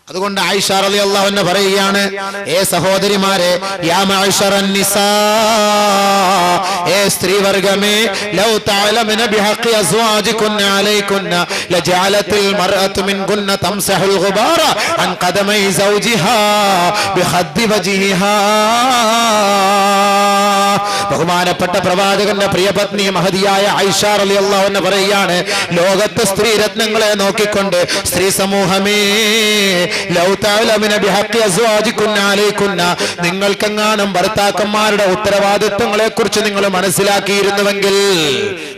അതുകൊണ്ട് ആയിഷ റളിയല്ലാഹു അൻഹ പറയുകയാണ്, ഏ സഹോദരിമാരെ, യാ മഅ്ശറൻ നിസാ, ഏ സ്ത്രീവർഗമേ, ലൗ തഅലമന ബിഹഖി അസ്വാജികുന്ന അലൈകുന്ന ലജഅലത്തിൽ മർഅതു മിൻകുന്ന തംസഹുൽ ഗുബാറ അൻ ഖദമൈ സൗജിഹാ ബിഖദ്ദി വജ്ഹിഹാ. ബഹുമാനപ്പെട്ട പ്രവാചകന്റെ പ്രിയപത്നി മഹദിയായ ആയിഷ റളിയല്ലാഹു അൻഹ പറയുകയാണ്, ലോകത്തെ സ്ത്രീ രത്നങ്ങളെ നോക്കിക്കൊണ്ട് സ്ത്രീ സമൂഹമേ, ലൗ തഅലമന ബിഹഖി അസ്വാജികുന്ന അലൈകുന്ന, നിങ്ങൾക്കെങ്ങാനും ഭർത്താക്കന്മാരുടെ ഉത്തരവാദിത്വങ്ങളെ കുറിച്ച് നിങ്ങൾ മനസ്സിലാക്കിയിരുന്നുവെങ്കിൽ,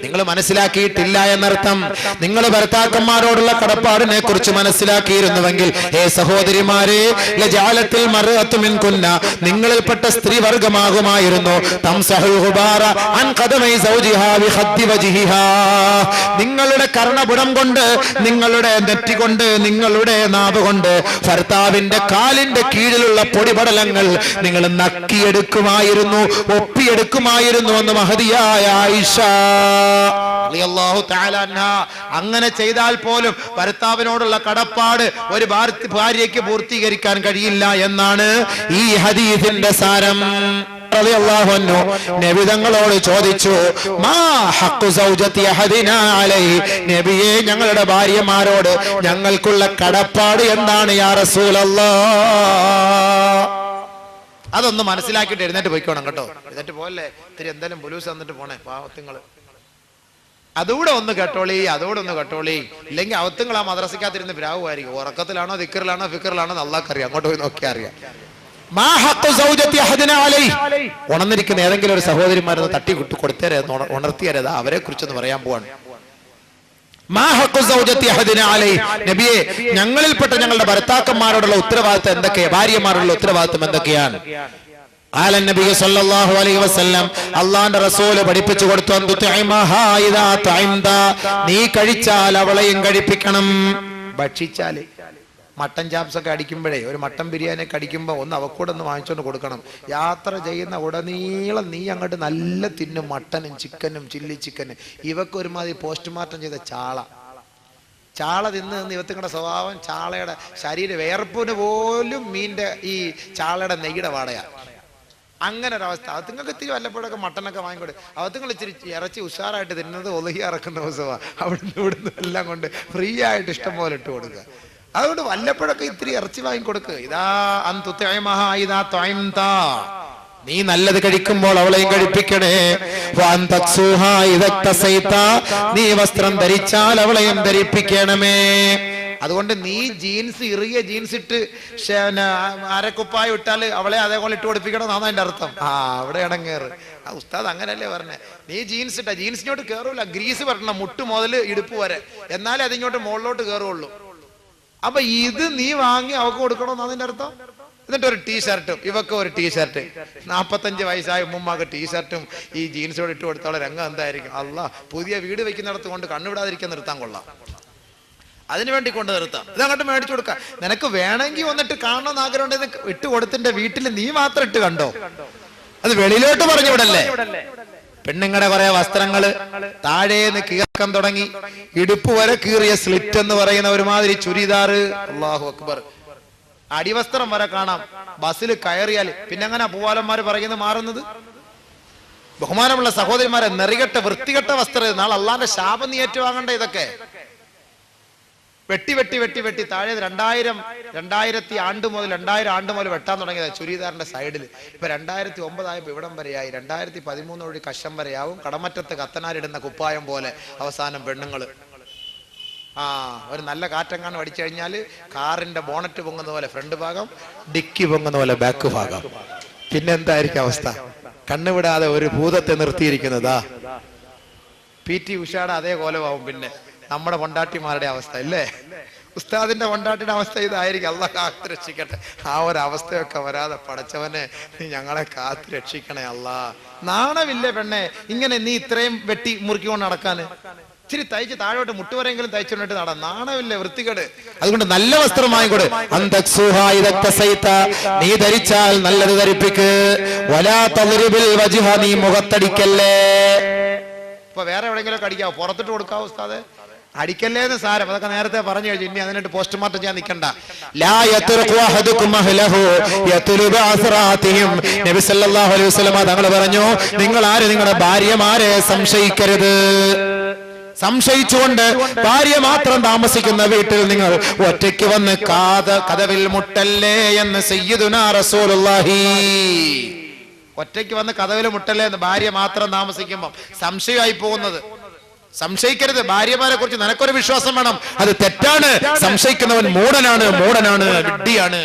നിങ്ങൾ മനസ്സിലാക്കിയിട്ടില്ല എന്നർത്ഥം, നിങ്ങൾ ഭർത്താക്കന്മാരോടുള്ള കടപ്പാടിനെ കുറിച്ച് മനസ്സിലാക്കിയിരുന്നുവെങ്കിൽ, ഹേ സഹോദരിമാരെ, ലജഅലത്തിൽ മർഅതു മിൻകുന്ന, നിങ്ങളിൽപ്പെട്ട സ്ത്രീ വർഗമാകുമായിരുന്നു, തംസഹുൽ ഗുബാറ അൻ ഖദമൈ സൗജിഹാ ബിഖദ്ദി വജ്ഹിഹാ, നിങ്ങളുടെ കർണപുടം കൊണ്ട്, നിങ്ങളുടെ നെറ്റി കൊണ്ട്, നിങ്ങളുടെ നാവ് കൊണ്ട് ഭർത്താവിന്റെ കാലിന്റെ കീഴിലുള്ള പൊടിപടലങ്ങൾ നിങ്ങൾ നക്കിയെടുക്കുമായിരുന്നു, ഒപ്പിയെടുക്കുമായിരുന്നു എന്ന് മഹദിയായ ആയിഷ റളിയല്ലാഹു തആല അൻഹാ. അങ്ങനെ ചെയ്താൽ പോലും ഭർത്താവിനോടുള്ള കടപ്പാട് ഒരു ഭാര്യയ്ക്ക് പൂർത്തീകരിക്കാൻ കഴിയില്ല എന്നാണ് ഈ ഹദീസിന്റെ സാരം. റളിയല്ലാഹു അൻഹു നബി തങ്ങളോട് ചോദിച്ചു, മാ ഹഖ്ഖു സൗജതി അഹദിനാ അലൈഹി, നബിയേ, ഞങ്ങളുടെ ഭാര്യമാരോട് ഞങ്ങൾക്കുള്ള കടപ്പാട് എന്താണ് യാ റസൂലല്ലാഹ്? അതൊന്ന് മനസ്സിലാക്കിയിട്ട് എഴുന്നേറ്റ് പോയിക്കോണം കേട്ടോ. എഴുന്നേറ്റ് പോകല്ലേ, ഇത്തിരി എന്തായാലും പുലൂസ് തന്നിട്ട് പോണേ പാവത്തുങ്ങള്. അതുകൂടെ ഒന്ന് കേട്ടോളി, അതുകൂടെ ഒന്ന് കേട്ടോളി. ഇല്ലെങ്കിൽ അവത്തുങ്ങൾ ആ മദ്രസയ്ക്കകത്തിരുന്ന് ഭ്രാവുമായിരിക്കും. ഉറക്കത്തിലാണോ ദിക്റിലാണോ ഫിക്റിലാണോ അല്ലാഹ്ക്കറിയാം, അങ്ങോട്ട് പോയി നോക്കിയാൽ അറിയാം. ഉണർന്നിരിക്കുന്ന ഏതെങ്കിലും ഒരു സഹോദരിമാരൊന്ന് തട്ടി കൊടുത്തേരെ, ഉണർത്തിയരേതാ, അവരെ കുറിച്ചൊന്ന് പറയാൻ പോവാണ്. നബിയെ, ഞങ്ങളിൽപ്പെട്ട ഞങ്ങളുടെ ഭർത്താക്കന്മാരോടുള്ള ഉത്തരവാദിത്വം എന്തൊക്കെയാ, ഭാര്യമാരോടുള്ള ഉത്തരവാദിത്വം എന്തൊക്കെയാണ്? നബി സല്ലല്ലാഹു അലൈഹി വസല്ലം അല്ലാഹുവിന്റെ റസൂൽ പഠിപ്പിച്ചു കൊടുത്തു, നീ കഴിച്ചാൽ അവളെയും കഴിപ്പിക്കണം. ഭക്ഷിച്ചാല് മട്ടൻ ചാപ്സ് ഒക്കെ അടിക്കുമ്പോഴേ, ഒരു മട്ടൻ ബിരിയാണി ഒക്കെ അടിക്കുമ്പോൾ ഒന്ന് അവക്കൂടെ ഒന്ന് വാങ്ങിച്ചോണ്ട് കൊടുക്കണം. യാത്ര ചെയ്യുന്ന ഉടനീളം നീ അങ്ങോട്ട് നല്ല തിന്നും, മട്ടനും ചിക്കനും ചില്ലി ചിക്കനും. ഇവക്ക് ഒരുമാതിരി പോസ്റ്റ്മോർട്ടം ചെയ്ത ചാള തിന്ന് ഇവത്തിങ്ങളുടെ സ്വഭാവം, ചാളയുടെ ശരീര വേർപ്പിന് പോലും മീൻ്റെ ഈ ചാളയുടെ നെയ്യുടെ വാടയാണ്. അങ്ങനെ ഒരവസ്ഥ. അവത്തുങ്ങൾക്ക് ഇത്തിരി വല്ലപ്പോഴൊക്കെ മട്ടനൊക്കെ വാങ്ങിക്കൊടു. അവത്തുങ്ങൾ ഇച്ചിരി ഇറച്ചി ഉഷാറായിട്ട് തിന്നുന്നത് ഒലഹി ഇറക്കുന്ന ദിവസമാണ്. അവിടുന്ന് ഇവിടുന്ന് എല്ലാം കൊണ്ട് ഫ്രീ ആയിട്ട് ഇഷ്ടം പോലെ ഇട്ട് കൊടുക്കുക. അതുകൊണ്ട് വല്ലപ്പോഴൊക്കെ ഇത്തിരി ഇറച്ചി വാങ്ങിക്കൊടുക്കുക. നീ നല്ലത് കഴിക്കുമ്പോൾ അവളെയും കഴിപ്പിക്കണേ. നീ വസ്ത്രം ധരിച്ചാൽ അവളെയും ധരിപ്പിക്കണമേ. അതുകൊണ്ട് നീ ജീൻസ്, ഇറിയ ജീൻസ് ഇട്ട് അരക്കുപ്പായ ഇട്ടാല് അവളെ അതേപോലെ ഇട്ട് കൊടുപ്പിക്കണം എന്നാണ് അതിന്റെ അർത്ഥം. അവിടെ ഇടങ്ങേറ്. ഉസ്താദ് അങ്ങനല്ലേ പറഞ്ഞേ, നീ ജീൻസ് ഇട്ട ജീൻസിനോട്ട് കയറൂല, ഗ്രീസ് വരണം മുട്ട് മുതൽ ഇടുപ്പ് വരെ, എന്നാലേ അതിങ്ങോട്ട് മുകളിലോട്ട് കയറുള്ളൂ. അപ്പൊ ഇത് നീ വാങ്ങി അവക്ക് കൊടുക്കണമെന്ന് അതിന്റെ അർത്ഥം. എന്നിട്ട് ഒരു ടീഷർട്ടും, ഇവക്ക് ഒരു ടീഷർട്ട്, 45 വയസ്സായ ഉമ്മാക്ക് ടീഷർട്ടും ഈ ജീൻസോട് ഇട്ട് കൊടുത്തോളം രംഗം എന്തായിരിക്കും? അല്ലാഹ്, പുതിയ വീട് വെക്കുന്നിടത്ത് കൊണ്ട് കണ്ണുവിടാതിരിക്കാൻ നിർത്താൻ കൊള്ളാം, അതിനു വേണ്ടി കൊണ്ട് നിർത്താം. ഇതങ്ങോട്ട് മേടിച്ചു കൊടുക്കാം. നിനക്ക് വേണമെങ്കിൽ വന്നിട്ട് കാണണമെന്ന് ആഗ്രഹം ഉണ്ടെങ്കിൽ ഇട്ട് കൊടുത്തിന്റെ വീട്ടിൽ നീ മാത്രം ഇട്ട് കണ്ടോ, അത് വെളിയിലോട്ട് പറഞ്ഞു വിടല്ലേ. പെണ്ണുങ്ങളുടെ കുറെ വസ്ത്രങ്ങള് താഴേന്ന് കീർക്കം തുടങ്ങി ഇടുപ്പ് വരെ കീറിയ സ്ലിറ്റ് എന്ന് പറയുന്ന ഒരുമാതിരി ചുരിദാറ്, അല്ലാഹു അക്ബർ, അടിവസ്ത്രം വരെ കാണാം. ബസ്സിൽ കയറിയാൽ പിന്നെ അങ്ങനെ പൂവാലന്മാര് പറയുന്നത് മാറുന്നത്. ബഹുമാനമുള്ള സഹോദരിമാരെ, നെറികെട്ട വൃത്തികെട്ട വസ്ത്രം, നാളെ അള്ളാന്റെ ശാപം നീ ഏറ്റുവാങ്ങണ്ട. ഇതൊക്കെ വെട്ടി വെട്ടി വെട്ടി വെട്ടി താഴെ 2000 ആണ്ട് മുതൽ വെട്ടാൻ തുടങ്ങിയത് ചുരിദാറിന്റെ സൈഡിൽ. ഇപ്പൊ 2009 ആയപ്പോ ഇവിടം വരെയായി. 2013 വഴി കശം വരെയാവും. കടമറ്റത്ത് കത്തനാരിടുന്ന കുപ്പായം പോലെ അവസാനം പെണ്ണുങ്ങള് ഒരു നല്ല കാറ്റെങ്ങാനും അടിച്ചു കഴിഞ്ഞാല് കാറിന്റെ ബോണറ്റ് പൊങ്ങുന്ന പോലെ ഫ്രണ്ട് ഭാഗം, ഡിക്കി പൊങ്ങുന്ന പോലെ ബാക്ക് ഭാഗം. പിന്നെ എന്തായിരിക്കും അവസ്ഥ? കണ്ണുവിടാതെ ഒരു ഭൂതത്തെ നിർത്തിയിരിക്കുന്നതാ. PT ഉഷയുടെ അതേ കോലമാവും പിന്നെ നമ്മുടെ കൊണ്ടാട്ടിമാരുടെ അവസ്ഥ അല്ലേ? ഉസ്താദിന്റെ കൊണ്ടാട്ടിയുടെ അവസ്ഥ ഇതായിരിക്കും. അള്ളാഹ് കാത്തു രക്ഷിക്കട്ടെ. ആ ഒരു അവസ്ഥയൊക്കെ വരാതെ പടച്ചവനെ നീ ഞങ്ങളെ കാത്തു രക്ഷിക്കണേ അല്ലാ. നാണമില്ലേ പെണ്ണെ ഇങ്ങനെ നീ ഇത്രയും വെട്ടി മുറുക്കിക്കൊണ്ട് നടക്കാന്? ഇച്ചിരി തയ്ച്ച് താഴോട്ട് മുട്ടുവരെങ്കിലും തയ്ച്ചുകൊണ്ടിട്ട് നടാം. നാണമില്ലേ, വൃത്തികേട്. അതുകൊണ്ട് നല്ല വസ്ത്രം വാങ്ങിക്കൊടു. നീ ധരിച്ചാൽ നല്ലത് ധരിപ്പിക്ക്. നീ മുഖത്തടിക്കല്ലേ. ഇപ്പൊ വേറെ എവിടെയെങ്കിലും അടിക്കാവോ? പുറത്തിട്ട് കൊടുക്കാവോ ഉസ്താദെ? അടിക്കല്ലേന്ന് സാരം, അതൊക്കെ നേരത്തെ പറഞ്ഞു കഴിഞ്ഞു. ഇനി അതിനായിട്ട് പോസ്റ്റ്മോർട്ടം ചെയ്യാൻ നിൽക്കണ്ട. നബി സല്ലല്ലാഹു അലൈഹി വസല്ലം തങ്ങൾ പറഞ്ഞു, നിങ്ങൾ ആര് നിങ്ങളുടെ ഭാര്യമാരെ സംശയിക്കരുത്. സംശയിച്ചുകൊണ്ട് ഭാര്യ മാത്രം താമസിക്കുന്ന വീട്ടിൽ നിങ്ങൾ ഒറ്റയ്ക്ക് വന്ന് കതവിൽ മുട്ടല്ലേ എന്ന് സയ്യിദുനാ റസൂലുള്ളാഹി. ഒറ്റയ്ക്ക് വന്ന് കതവിൽ മുട്ടല്ലേ എന്ന്, ഭാര്യ മാത്രം താമസിക്കുമ്പോൾ സംശയമായി പോകുന്നത്. സംശയിക്കരുത്. ഭാര്യമാരെ കുറിച്ച് നിനക്കൊരു വിശ്വാസം വേണം, അത് തെറ്റാണ്. സംശയിക്കുന്നവൻ മൂഢനാണ്, വിഡ്ഢിയാണ്.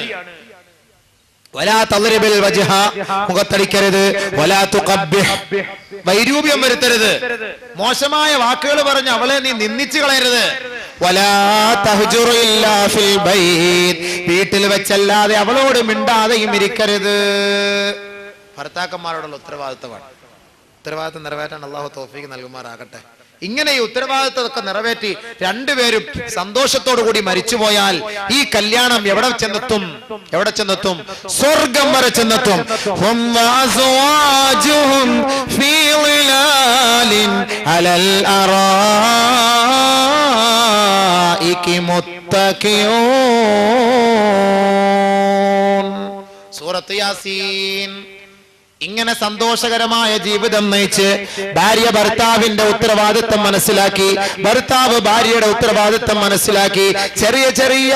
വലാ തദ്രിബിൽ വജ്ഹ, മുഖത്തടിക്കരുത്. വലാ തുഖബ്ബിഹ്, വൈരൂപ്യം വരുത്തരുത്. മോശമായ വാക്കുകൾ പറഞ്ഞ് അവളെ നീ നിന്ദിച്ചു കളയരുത്. വലാ തഹ്ജുർ ഇല്ലാ ഫിൽ ബൈത്ത്, വീട്ടിൽ വെച്ചല്ലാതെ അവളോട് മിണ്ടാതെയും ഇരിക്കരുത്. ഭർത്താക്കന്മാരോടുള്ള ഉത്തരവാദിത്തമാണ്. ഉത്തരവാദിത്തം നിറവേറ്റാൻ അല്ലാഹു തൗഫീഖ് നൽകുമാറാകട്ടെ. ഇങ്ങനെ ഈ ഉത്തരവാദിത്തമൊക്കെ നിറവേറ്റി രണ്ടുപേരും സന്തോഷത്തോടു കൂടി മരിച്ചുപോയാൽ ഈ കല്യാണം എവിടെ ചെന്നെത്തും? സ്വർഗം വരെ ചെന്നെത്തും. സൂറത്ത് യാസീൻ. ഇങ്ങനെ സന്തോഷകരമായ ജീവിതം നയിച്ച് ഭാര്യ ഭർത്താവിന്റെ ഉത്തരവാദിത്വം മനസ്സിലാക്കി, ഭർത്താവ് ഭാര്യയുടെ ഉത്തരവാദിത്വം മനസ്സിലാക്കി, ചെറിയ ചെറിയ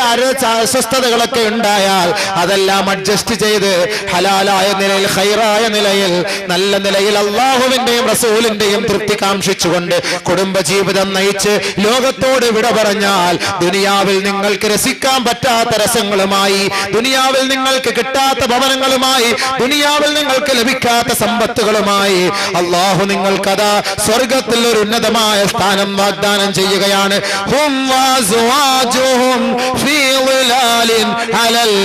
അസ്വസ്ഥതകളൊക്കെ ഉണ്ടായാൽ അതെല്ലാം അഡ്ജസ്റ്റ് ചെയ്ത് ഹലാലായ നിലയിൽ, ഖൈറായ നിലയിൽ, നല്ല നിലയിൽ അള്ളാഹുവിന്റെയും റസൂലിന്റെയും തൃപ്തി കാംക്ഷിച്ചുകൊണ്ട് കുടുംബജീവിതം നയിച്ച് ലോകത്തോട് വിട പറഞ്ഞാൽ ദുനിയാവിൽ നിങ്ങൾക്ക് രസിക്കാൻ പറ്റാത്ത രസങ്ങളുമായി, ദുനിയാവിൽ നിങ്ങൾക്ക് കിട്ടാത്ത ഭവനങ്ങളുമായി, ദുനിയാവിൽ നിങ്ങൾക്ക് ലഭിക്കാത്ത സമ്പത്തുകളുമായി അല്ലാഹു നിങ്ങൾക്കതാ സ്വർഗത്തിൽ ഒരു ഉന്നതമായ സ്ഥാനം വാഗ്ദാനം ചെയ്യുകയാണ്. ഹും വസ്വാജുഹും ഫീ ളിലാലിൻ അലൽ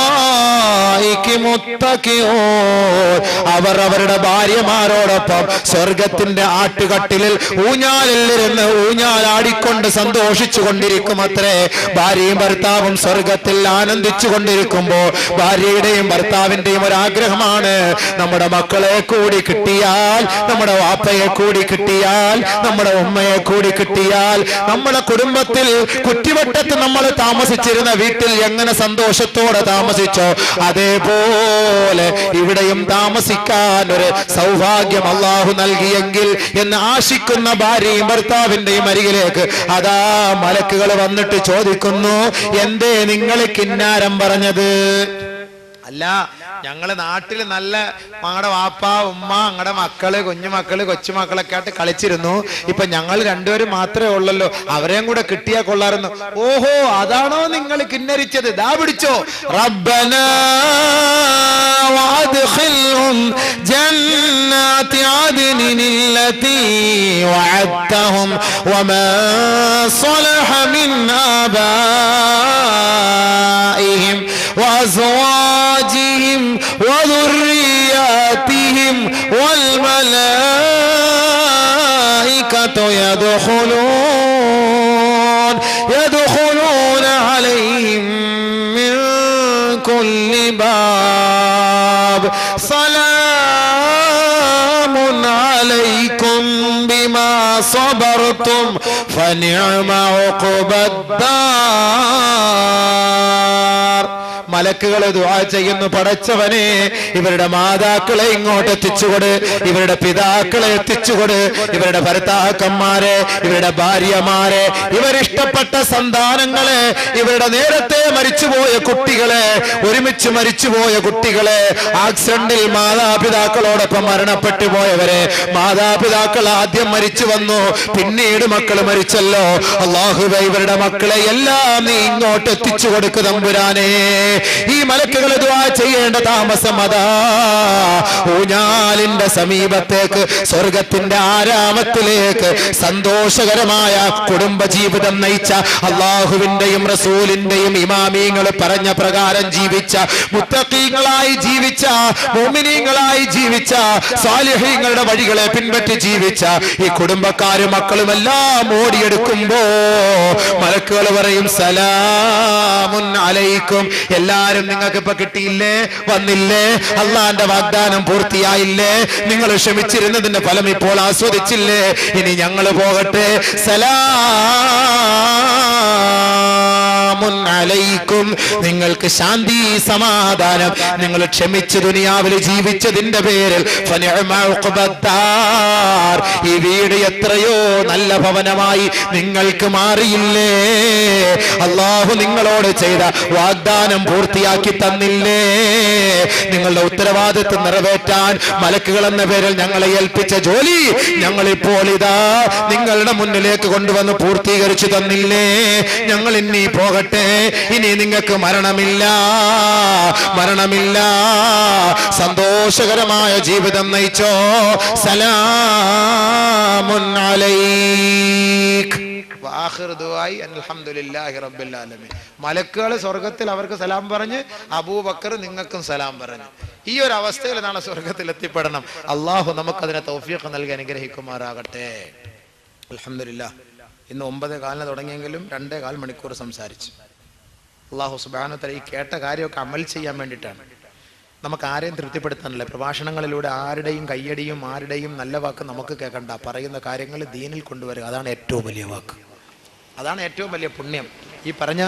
അറായികി മുത്തഖിഊൻ. അവർ അവരുടെ ഭാര്യമാരോടൊപ്പം സ്വർഗത്തിന്റെ ആട്ടുകട്ടിലിൽ ഊഞ്ഞാലിലിരുന്ന് ഊഞ്ഞാലാടിക്കൊണ്ട് സന്തോഷിച്ചു കൊണ്ടിരിക്കും അത്രേ. ഭാര്യയും ഭർത്താവും സ്വർഗത്തിൽ ആനന്ദിച്ചു കൊണ്ടിരിക്കുമ്പോൾ ഭാര്യയുടെയും ഭർത്താവിന്റെയും ഒരാഗ്രഹമാണ്, നമ്മുടെ മക്കളെ കൂടി കിട്ടിയാൽ, നമ്മുടെ വാപ്പയെ കൂടി കിട്ടിയാൽ, നമ്മുടെ ഉമ്മയെ കൂടി കിട്ടിയാൽ, നമ്മുടെ കുടുംബത്തിൽ കുറ്റിവട്ടത്ത് നമ്മൾ താമസിച്ചിരുന്ന വീട്ടിൽ എങ്ങനെ സന്തോഷത്തോടെ താമസിച്ചോ അതേപോലെ ഇവിടെയും താമസിക്കാൻ ഒരു സൗഭാഗ്യം അല്ലാഹു നൽകിയെങ്കിൽ എന്ന് ആശിക്കുന്ന ഭാര്യയും ഭർത്താവിന്റെയും അരികിലേക്ക് അതാ മലക്കുകൾ വന്നിട്ട് ചോദിക്കുന്നു, എന്തേ നിങ്ങൾ കിന്നാരം പറഞ്ഞത്? അല്ല, ഞങ്ങള് നാട്ടില് നല്ല ഞങ്ങളുടെ വാപ്പ ഉമ്മ ഞങ്ങളുടെ മക്കള് കുഞ്ഞുമക്കള് കൊച്ചുമക്കളൊക്കെ ആയിട്ട് കളിച്ചിരുന്നു. ഇപ്പൊ ഞങ്ങൾ രണ്ടുപേരും മാത്രമേ ഉള്ളല്ലോ, അവരെയും കൂടെ കിട്ടിയാ കൊള്ളായിരുന്നു. ഓഹോ, അതാണോ നിങ്ങൾ കിന്നരിച്ചത്? ദാ പിടിച്ചോ. റബ്ബനാ വഅദ്ഖിൽഹും ജന്നാതി അദ്നില്ലതി വഅദ്തഹും വമാ സ്വലഹ മിൻ ആബാഇഹിം وأزواجهم وذرياتهم والملائكة يدخلون عليهم من كل باب سلام عليكم بما صبرتم فنعم عقبى الدار. മലക്കുകളെ ദുആ ചെയ്യുന്നു, പടച്ചവനെ ഇവരുടെ മാതാക്കളെ ഇങ്ങോട്ട് എത്തിച്ചുകൊട്, ഇവരുടെ പിതാക്കളെ എത്തിച്ചുകൊട്, ഇവരുടെ ഭർത്താക്കന്മാരെ, ഇവരുടെ ഭാര്യമാരെ, ഇവരിഷ്ടപ്പെട്ട സന്താനങ്ങളെ, ഇവരുടെ നേരത്തെ മരിച്ചുപോയ കുട്ടികളെ, ഒരുമിച്ച് മരിച്ചുപോയ കുട്ടികളെ, ആക്സിഡന്റിൽ മാതാപിതാക്കളോടൊപ്പം മരണപ്പെട്ടു പോയവരെ, മാതാപിതാക്കൾ ആദ്യം മരിച്ചു വന്നു, പിന്നീട് മക്കൾ മരിച്ചല്ലോ, അല്ലാഹുവേ ഇവരുടെ മക്കളെ എല്ലാം നീ ഇങ്ങോട്ട് എത്തിച്ചു കൊടുക്കു തമ്പുരാനേ. ഈ മലക്കുകൾ ദുആ ചെയ്യേണ്ട താമസം അതാ ഊഞ്ഞാലിന്റെ സമീപത്തേക്ക്, സ്വർഗത്തിന്റെ ആരാമത്തിലേക്ക് സന്തോഷകരമായ കുടുംബജീവിതം നയിച്ച, അള്ളാഹുവിന്റെയും റസൂലിന്റെയും ഇമാമീങ്ങൾ പറഞ്ഞ പ്രകാരം ജീവിച്ച, മുത്തഖീങ്ങളായി ജീവിച്ച, മുഅ്മിനീങ്ങളായി ജീവിച്ച, സാലിഹീങ്ങളുടെ വഴികളെ പിൻപറ്റി ജീവിച്ച ഈ കുടുംബക്കാരും മക്കളും എല്ലാം ഓടിയെടുക്കുമ്പോ മലക്കുകൾ പറയും സലാമുൻ അലൈക്കും, എല്ലാ എല്ലാരും നിങ്ങൾക്ക് ഇപ്പൊ കിട്ടിയില്ലേ, വന്നില്ലേ? അള്ളാന്റെ വാഗ്ദാനം പൂർത്തിയായില്ലേ? നിങ്ങൾ ക്ഷമിച്ചിരുന്നതിന്റെ ഫലം ഇപ്പോൾ ആസ്വദിച്ചില്ലേ? ഇനി ഞങ്ങൾ പോകട്ടെ. സലാമുൻ അലൈക്കും, നിങ്ങൾക്ക് ശാന്തി സമാധാനം. നിങ്ങൾ ക്ഷമിച്ച് ദുനിയാവിൽ ജീവിച്ചതിന്റെ പേരിൽ ഫനിഅമ ഉഖബദ്ദാർ, ഈ വീട് എത്രയോ നല്ല ഭവനമായി നിങ്ങൾക്ക് മാറിയില്ലേ? അല്ലാഹു നിങ്ങളോട് ചെയ്ത വാഗ്ദാനം പൂർത്തിയാക്കി തന്നില്ലേ? നിങ്ങളുടെ ഉത്തരവാദിത്വം നിറവേറ്റാൻ മലക്കുകൾ എന്ന പേരിൽ ഞങ്ങളെ ഏൽപ്പിച്ച ജോലി ഞങ്ങളിപ്പോൾ ഇതാ നിങ്ങളുടെ മുന്നിലേക്ക് കൊണ്ടുവന്ന് പൂർത്തീകരിച്ചു തന്നില്ലേ? ഞങ്ങൾ ഇനി പോകട്ടെ. ഇനി നിങ്ങൾക്ക് മരണമില്ല, മരണമില്ല. സന്തോഷകരമായ ജീവിതം നയിച്ചോ. സലാമുൻ അലൈക്. മലക്കുകൾ സ്വർഗത്തിൽ അവർക്ക് സലാം പറഞ്ഞ്, അബൂബക്കർ നിങ്ങൾക്കും സലാം പറഞ്ഞു. ഈ ഒരു അവസ്ഥയിൽ നാളെ സ്വർഗത്തിൽ എത്തിപ്പെടണം. അള്ളാഹു നമുക്കതിനെ തൗഫീഖ് നൽകി അനുഗ്രഹിക്കുമാറാകട്ടെ. അൽഹംദുലില്ലാഹ്, ഇന്ന് 9:15 തുടങ്ങിയെങ്കിലും 2.25 മണിക്കൂർ സംസാരിച്ചു. അള്ളാഹു സുബ്ഹാനഹു വ തആല ഈ കേട്ട കാര്യമൊക്കെ അമൽ ചെയ്യാൻ വേണ്ടിയിട്ടാണ്. നമുക്ക് ആരെയും തൃപ്തിപ്പെടുത്താനല്ല. പ്രഭാഷണങ്ങളിലൂടെ ആരുടെയും കയ്യടിയും ആരുടെയും നല്ല വാക്ക് നമുക്ക് കേൾക്കണ്ട. പറയുന്ന കാര്യങ്ങൾ ദീനിൽ കൊണ്ടുവരിക, അതാണ് ഏറ്റവും വലിയ വാക്ക്, അതാണ് ഏറ്റവും വലിയ പുണ്യം. ഈ പറഞ്ഞ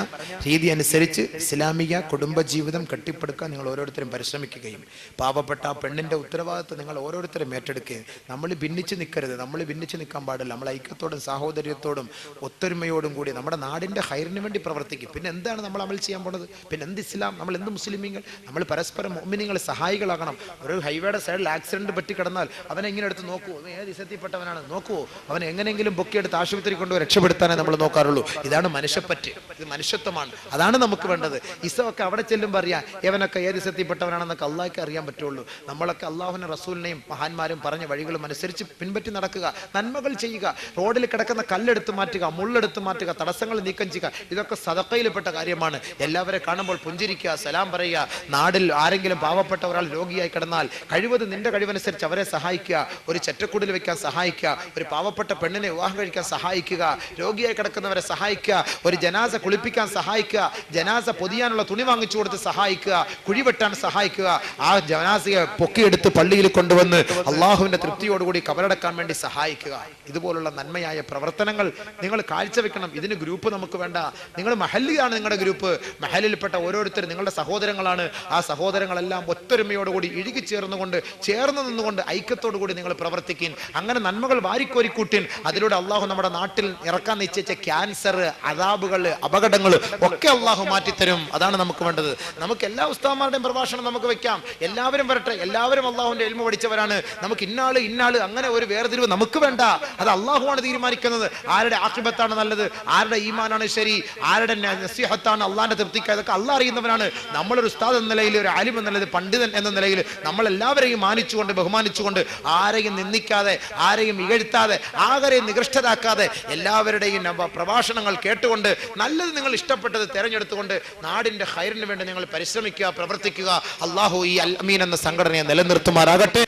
രീതി അനുസരിച്ച് ഇസ്ലാമിക കുടുംബജീവിതം കെട്ടിപ്പടുക്കാൻ നിങ്ങൾ ഓരോരുത്തരും പരിശ്രമിക്കുകയും പാവപ്പെട്ട ആ പെണ്ണിൻ്റെ ഉത്തരവാദിത്വം നിങ്ങൾ ഓരോരുത്തരും ഏറ്റെടുക്കുകയും, നമ്മൾ ഭിന്നിച്ച് നിൽക്കരുത്, നമ്മൾ ഭിന്നിച്ച് നിൽക്കാൻ പാടില്ല. നമ്മൾ ഐക്യത്തോടും സാഹോദര്യത്തോടും ഒത്തൊരുമയോടും കൂടി നമ്മുടെ നാടിൻ്റെ ഹൈറിന് വേണ്ടി പ്രവർത്തിക്കും. പിന്നെ എന്താണ് നമ്മൾ അമൽ ചെയ്യാൻ പോണത്? പിന്നെ എന്ത് ഇസ്ലാം? നമ്മൾ എന്ത് മുസ്ലിമീങ്ങൾ? നമ്മൾ പരസ്പരം മുഅ്മിനീങ്ങൾ സഹായികളാകണം. ഒരു ഹൈവേയുടെ സൈഡിൽ ആക്സിഡന്റ് പറ്റി കിടന്നാൽ അവനെ എങ്ങനെ എടുത്ത് നോക്കുമോ? ഏത് ഇസത്തിൽപ്പെട്ടവനാണ് നോക്കുമോ? അവനെ എങ്ങനെയെങ്കിലും പൊക്കിയെടുത്ത് ആശുപത്രി കൊണ്ടുപോയി രക്ഷപ്പെടുത്താനേ നമ്മൾ നോക്കാറുള്ളൂ. ഇതാണ് മനുഷ്യപ്പറ്റ്, ഇത് മനുഷ്യത്വമാണ്. അതാണ് നമുക്ക് വേണ്ടത്. ഇസമൊക്കെ അവിടെ ചെല്ലുമ്പോൾ അറിയാം ഇവനൊക്കെ ഏത് ഇസത്തിൽപ്പെട്ടവനാണെന്നൊക്കെ അള്ളാഹ്ക്ക് അറിയാൻ പറ്റുള്ളൂ. നമ്മളൊക്കെ അള്ളാഹുവിനെ റസൂലിനെയും മഹാന്മാരും പറഞ്ഞ വഴികളും അനുസരിച്ച് പിൻപറ്റി നടക്കുക, നന്മകൾ ചെയ്യുക, റോഡിൽ കിടക്കുന്ന കല്ലെടുത്ത് മാറ്റുക, മുള്ളെടുത്ത് മാറ്റുക, തടസ്സങ്ങൾ നീക്കം ചെയ്യുക. ഇതൊക്കെ സദഖയിൽപ്പെട്ട കാര്യമാണ്. എല്ലാവരെ കാണുമ്പോൾ പുഞ്ചിരിക്കുക, സലാം പറയുക. നാടിൽ ആരെങ്കിലും പാവപ്പെട്ട ഒരാൾ രോഗിയായി കിടന്നാൽ കഴിവതും നിന്റെ കഴിവനുസരിച്ച് അവരെ സഹായിക്കുക. ഒരു ചെറ്റക്കുടിൽ വെക്കാൻ സഹായിക്കുക, ഒരു പാവപ്പെട്ട പെണ്ണിനെ വിവാഹം കഴിക്കാൻ സഹായിക്കുക, രോഗിയായി കിടക്കുന്നവരെ സഹായിക്കുക, ഒരു ജനാസ കുളിപ്പിക്കാൻ സഹായിക്കുക, ജനാസ പൊതിയാനുള്ള തുണി വാങ്ങിച്ചു കൊടുത്ത് സഹായിക്കുക, കുഴിവെട്ടാൻ സഹായിക്കുക, ആ ജനാസയെ പൊക്കിയെടുത്ത് പള്ളിയിൽ കൊണ്ടുവന്ന് അള്ളാഹുവിന്റെ തൃപ്തിയോടുകൂടി കബറടക്കാൻ വേണ്ടി സഹായിക്കുക. ഇതുപോലുള്ള നന്മയായ പ്രവർത്തനങ്ങൾ നിങ്ങൾ കാഴ്ചവെക്കണം. ഇതിന് ഗ്രൂപ്പ് നമുക്ക് വേണ്ട. നിങ്ങൾ മഹല്ലിയാണ് നിങ്ങളുടെ ഗ്രൂപ്പ്. മഹലിൽപ്പെട്ട ഓരോരുത്തരും നിങ്ങളുടെ സഹോദരങ്ങളാണ്. ആ സഹോദരങ്ങളെല്ലാം ഒത്തൊരുമയോടുകൂടി ഇഴുകി ചേർന്ന് നിന്നുകൊണ്ട് ഐക്യത്തോടു കൂടി നിങ്ങൾ പ്രവർത്തിക്കും. അങ്ങനെ നന്മകൾ വാരിക്കോരിക്കൂട്ടിൻ. അതിലൂടെ അള്ളാഹു നമ്മുടെ നാട്ടിൽ ഇറക്കാൻ നിശ്ചയിച്ച ക്യാൻസർ, അദാബുകൾ, അപകടങ്ങൾ ഒക്കെ അള്ളാഹു മാറ്റിത്തരും. അതാണ് നമുക്ക് വേണ്ടത്. നമുക്ക് എല്ലാ ഉസ്താദന്മാരുടെയും പ്രഭാഷണം നമുക്ക് വെക്കാം. എല്ലാവരും വരട്ടെ. എല്ലാവരും അള്ളാഹുവിന്റെ ഇൽമ പഠിച്ചവരാണ്. നമുക്ക് ഇന്നാള് അങ്ങനെ ഒരു വേർതിരിവ് നമുക്ക് വേണ്ട. അത് അള്ളാഹുവാണ് തീരുമാനിക്കുന്നത്. ആരുടെ ആഖിബത്താണ് നല്ലത്, ആരുടെ ഈമാനാണ് ശരി, ആരുടെ നസീഹത്താണ് അള്ളാഹിന്റെ തൃപ്തിക്ക്, അതൊക്കെ അള്ളാഹ് അറിയുന്നവനാണ്. നമ്മളൊരു ഉസ്താദ് എന്ന നിലയിൽ, ഒരു ആലിം എന്ന നിലയിൽ, പണ്ഡിതൻ എന്ന നിലയിൽ നമ്മളെല്ലാവരെയും മാനിച്ചുകൊണ്ട് ബഹുമാനിച്ചുകൊണ്ട് ആരെയും നിന്ദിക്കാതെ, ആരെയും ഇകഴ്ത്താതെ, ആരെയും നികൃഷ്ടരാക്കാതെ എല്ലാവരുടെയും പ്രഭാഷണങ്ങൾ കേട്ടുകൊണ്ട് നല്ലത് നിങ്ങൾ ഇഷ്ടപ്പെട്ടത് തിരഞ്ഞെടുത്തുകൊണ്ട് നാടിന്റെ ഖൈറിന് വേണ്ടി നിങ്ങൾ പരിശ്രമിക്കുക, പ്രവർത്തിക്കുക. അള്ളാഹു ഈ അൽ അമീൻ എന്ന സംഘടനയെ നിലനിർത്തുമാറാകട്ടെ.